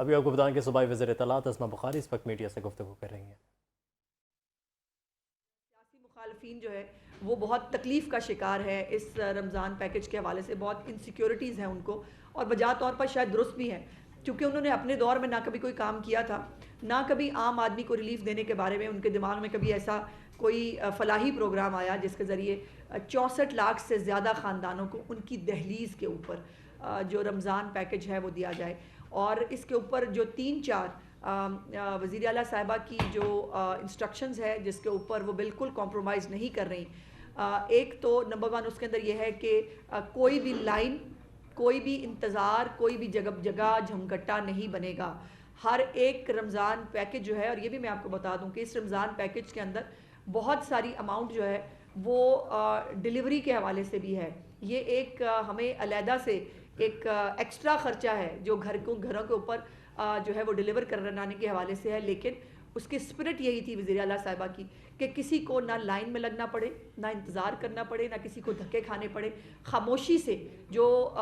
ابھی آپ کو بتائیں کہ صوبائی وزیر اطلاعات اسما بخاری اس وقت میڈیا سے گفتگو کر رہی ہیں۔ سیاسی مخالفین جو ہے وہ بہت تکلیف کا شکار ہے اس رمضان پیکج کے حوالے سے، بہت انسیکیورٹیز ہیں ان کو، اور بجا طور پر شاید درست بھی ہیں، کیونکہ انہوں نے اپنے دور میں نہ کبھی کوئی کام کیا تھا، نہ کبھی عام آدمی کو ریلیف دینے کے بارے میں ان کے دماغ میں کبھی ایسا کوئی فلاحی پروگرام آیا جس کے ذریعے 64 لاکھ سے زیادہ خاندانوں کو ان کی دہلیز کے اوپر جو رمضان پیکج ہے وہ دیا جائے۔ اور اس کے اوپر جو 3-4 وزیر اعلیٰ صاحبہ کی جو انسٹرکشنز ہے جس کے اوپر وہ بالکل کمپرومائز نہیں کر رہی، ایک تو نمبر 1 اس کے اندر یہ ہے کہ کوئی بھی لائن، کوئی بھی انتظار، کوئی بھی جگہ جھمگٹا نہیں بنے گا۔ ہر ایک رمضان پیکج جو ہے، اور یہ بھی میں آپ کو بتا دوں کہ اس رمضان پیکج کے اندر بہت ساری اماؤنٹ جو ہے وہ ڈیلیوری کے حوالے سے بھی ہے۔ یہ ایک ہمیں علیحدہ سے ایک ایکسٹرا خرچہ ہے جو گھروں کے اوپر جو ہے وہ ڈیلیور کرانے کے حوالے سے ہے، لیکن اس کی اسپرٹ یہی تھی وزیر اعلیٰ صاحبہ کی کہ کسی کو نہ لائن میں لگنا پڑے، نہ انتظار کرنا پڑے، نہ کسی کو دھکے کھانے پڑے، خاموشی سے جو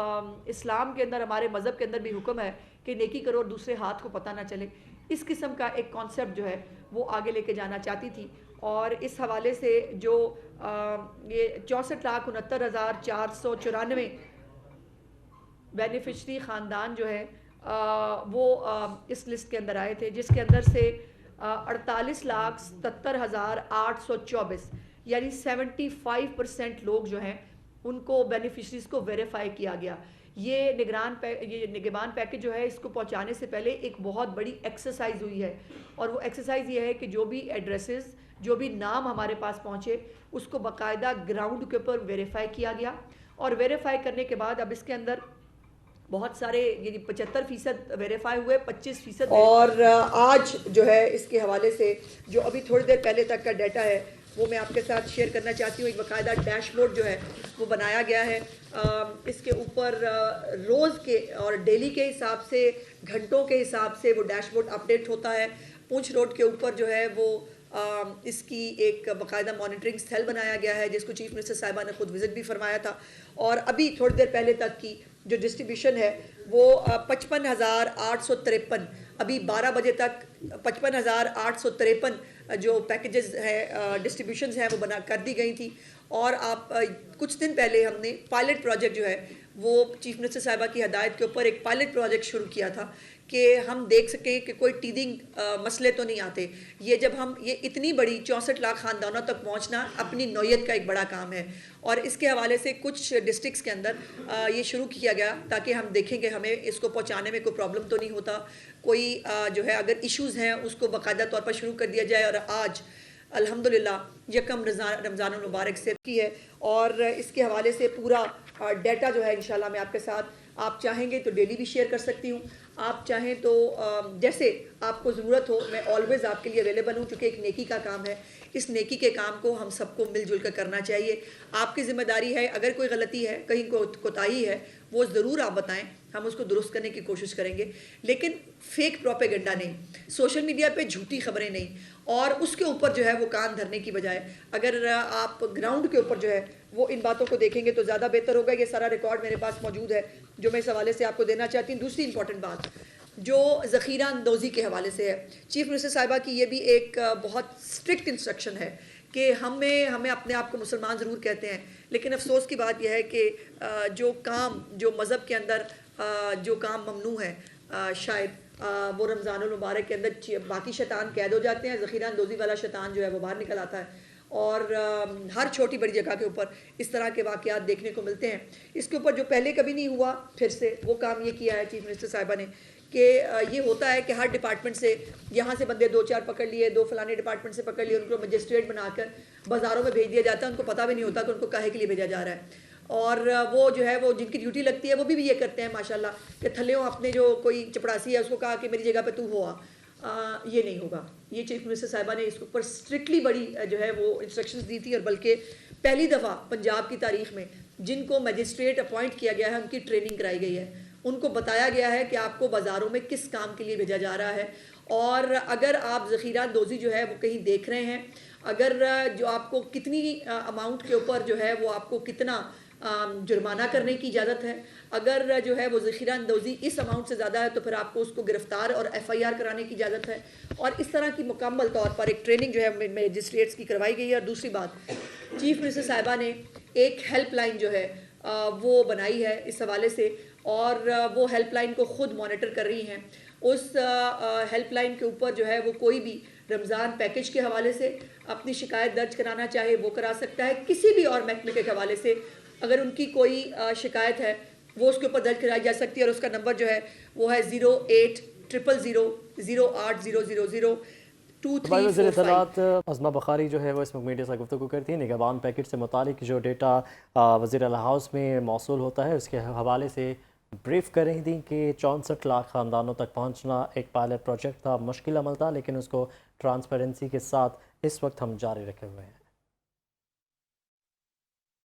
اسلام کے اندر، ہمارے مذہب کے اندر بھی حکم ہے کہ نیکی کرو اور دوسرے ہاتھ کو پتہ نہ چلے، اس قسم کا ایک کانسیپٹ جو ہے وہ آگے لے کے جانا چاہتی تھی۔ اور اس حوالے سے جو یہ 64,69,494 بینیفیشری خاندان جو ہے وہ اس لسٹ کے اندر آئے تھے، جس کے اندر سے 48,77,824 یعنی 75% لوگ جو ہیں ان کو بینیفیشریز کو ویریفائی کیا گیا۔ یہ نگہبان پیکج جو ہے اس کو پہنچانے سے پہلے ایک بہت بڑی ایکسرسائز ہوئی ہے، اور وہ ایکسرسائز یہ ہے کہ جو بھی ایڈریسز، جو بھی نام ہمارے پاس پہنچے اس کو باقاعدہ گراؤنڈ کے اوپر ویریفائی کیا گیا، اور ویریفائی کرنے کے بعد اب اس کے اندر بہت سارے، یعنی 75% ویریفائی ہوئے، 25%، اور آج جو ہے اس کے حوالے سے جو ابھی تھوڑی دیر پہلے تک کا ڈیٹا ہے وہ میں آپ کے ساتھ شیئر کرنا چاہتی ہوں۔ ایک باقاعدہ ڈیش بورڈ جو ہے وہ بنایا گیا ہے، اس کے اوپر روز کے اور ڈیلی کے حساب سے، گھنٹوں کے حساب سے وہ ڈیش بورڈ اپڈیٹ ہوتا ہے۔ پونچھ روڈ کے اوپر جو ہے وہ اس کی ایک باقاعدہ مانیٹرنگ سیل بنایا گیا ہے جس کو چیف منسٹر صاحبہ نے خود وزٹ بھی فرمایا تھا، اور ابھی تھوڑی دیر پہلے تک کی جو ڈسٹریبیوشن ہے وہ 55,853، ابھی 12 بجے تک 55,853 جو پیکیجز ہیں، ڈسٹریبیوشنز ہیں وہ بنا کر دی گئی تھی۔ اور آپ کچھ دن پہلے ہم نے پائلٹ پروجیکٹ جو ہے وہ چیف منسٹر صاحبہ کی ہدایت کے اوپر ایک پائلٹ پروجیکٹ شروع کیا تھا کہ ہم دیکھ سکیں کہ کوئی ٹیدنگ مسئلے تو نہیں آتے۔ یہ جب ہم یہ اتنی بڑی 64 لاکھ خاندانوں تک پہنچنا اپنی نوعیت کا ایک بڑا کام ہے، اور اس کے حوالے سے کچھ ڈسٹرکٹس کے اندر یہ شروع کیا گیا تاکہ ہم دیکھیں کہ ہمیں اس کو پہنچانے میں کوئی پرابلم تو نہیں ہوتا، کوئی جو ہے اگر ایشوز ہیں اس کو باقاعدہ طور پر شروع کر دیا جائے۔ اور آج الحمدللہ یکم رمضان المبارک سے کی ہے، اور اس کے حوالے سے پورا ڈیٹا جو ہے انشاءاللہ میں آپ کے ساتھ، آپ چاہیں گے تو ڈیلی بھی شیئر کر سکتی ہوں، آپ چاہیں تو جیسے آپ کو ضرورت ہو، میں آلویز آپ کے لیے اویلیبل ہوں، چونکہ ایک نیکی کا کام ہے، اس نیکی کے کام کو ہم سب کو مل جل کر کرنا چاہیے۔ آپ کی ذمہ داری ہے، اگر کوئی غلطی ہے، کہیں کوتاہی ہے، وہ ضرور آپ بتائیں، ہم اس کو درست کرنے کی کوشش کریں گے، لیکن فیک پروپیگنڈا نہیں، سوشل میڈیا پہ جھوٹی خبریں نہیں، اور اس کے اوپر جو ہے وہ کان دھرنے کی بجائے اگر آپ گراؤنڈ کے اوپر جو ہے وہ ان باتوں کو دیکھیں گے تو زیادہ بہتر ہوگا۔ یہ سارا ریکارڈ میرے پاس موجود ہے جو میں اس حوالے سے آپ کو دینا چاہتی ہوں۔ دوسری امپورٹنٹ بات جو ذخیرہ اندوزی کے حوالے سے ہے، چیف منسٹر صاحبہ کی یہ بھی ایک بہت اسٹرکٹ انسٹرکشن ہے کہ ہمیں اپنے آپ کو مسلمان ضرور کہتے ہیں، لیکن افسوس کی بات یہ ہے کہ جو کام، جو مذہب کے اندر جو کام ممنوع ہے، شاید وہ رمضان المبارک کے اندر باقی شیطان قید ہو جاتے ہیں، ذخیرہ اندوزی والا شیطان جو ہے وہ باہر نکل آتا ہے، اور ہر چھوٹی بڑی جگہ کے اوپر اس طرح کے واقعات دیکھنے کو ملتے ہیں۔ اس کے اوپر جو پہلے کبھی نہیں ہوا، پھر سے وہ کام یہ کیا ہے چیف منسٹر صاحبہ نے کہ یہ ہوتا ہے کہ ہر ڈپارٹمنٹ سے یہاں سے بندے 2-4 پکڑ لیے، 2 فلانے ڈپارٹمنٹ سے پکڑ لیے، ان کو مجسٹریٹ بنا کر بازاروں میں بھیج دیا جاتا ہے، ان کو پتہ بھی نہیں ہوتا کہ ان کو کاہے کے لیے بھیجا جا رہا ہے۔ اور وہ جو ہے وہ جن کی ڈیوٹی لگتی ہے وہ بھی یہ کرتے ہیں ماشاءاللہ کہ تھلیوں اپنے جو کوئی چپڑاسی ہے اس کو کہا کہ میری جگہ پہ تو ہوا، یہ نہیں ہوگا۔ یہ چیف منسٹر صاحبہ نے اس کے اوپر اسٹرکٹلی بڑی جو ہے وہ انسٹرکشنز دی تھی، اور بلکہ پہلی دفعہ پنجاب کی تاریخ میں جن کو مجسٹریٹ اپوائنٹ کیا گیا ہے ان کی ٹریننگ کرائی گئی ہے، ان کو بتایا گیا ہے کہ آپ کو بازاروں میں کس کام کے لیے بھیجا جا رہا ہے، اور اگر آپ ذخیرہ اندوزی جو ہے وہ کہیں دیکھ رہے ہیں، اگر جو آپ کو کتنی اماؤنٹ کے اوپر جو ہے وہ آپ کو کتنا جرمانہ کرنے کی اجازت ہے. اگر جو ہے وہ ذخیرہ اندوزی اس اماؤنٹ سے زیادہ ہے تو پھر آپ کو اس کو گرفتار اور FIR کرانے کی اجازت ہے. اور اس طرح کی مکمل طور پر ایک ٹریننگ جو ہے میجسٹریٹس کی کروائی گئی ہے. اور دوسری بات، چیف منسٹر صاحبہ نے ایک ہیلپ لائن جو ہے وہ بنائی ہے اس حوالے سے، اور وہ ہیلپ لائن کو خود مانیٹر کر رہی ہیں. اس ہیلپ لائن کے اوپر جو ہے وہ کوئی بھی رمضان پیکج کے حوالے سے اپنی شکایت درج کرانا چاہے وہ کرا سکتا ہے. کسی بھی اور محکمے کے حوالے سے اگر ان کی کوئی شکایت ہے وہ اس کے اوپر درج کرائی جا سکتی ہے، اور اس کا نمبر جو ہے وہ ہے 08000080002. وزیر اطلاعات عظمہ بخاری جو ہے وہ اس وقت میڈیا سے گفتگو کرتی ہیں. نگہبان پیکٹ سے متعلق جو ڈیٹا وزیر اعلیٰ ہاؤس میں موصول ہوتا ہے اس کے حوالے سے بریف کر رہی تھیں کہ 64 لاکھ خاندانوں تک پہنچنا ایک پائلٹ پروجیکٹ تھا، مشکل عمل تھا، لیکن اس کو ٹرانسپیرنسی کے ساتھ اس وقت ہم جاری رکھے ہوئے ہیں.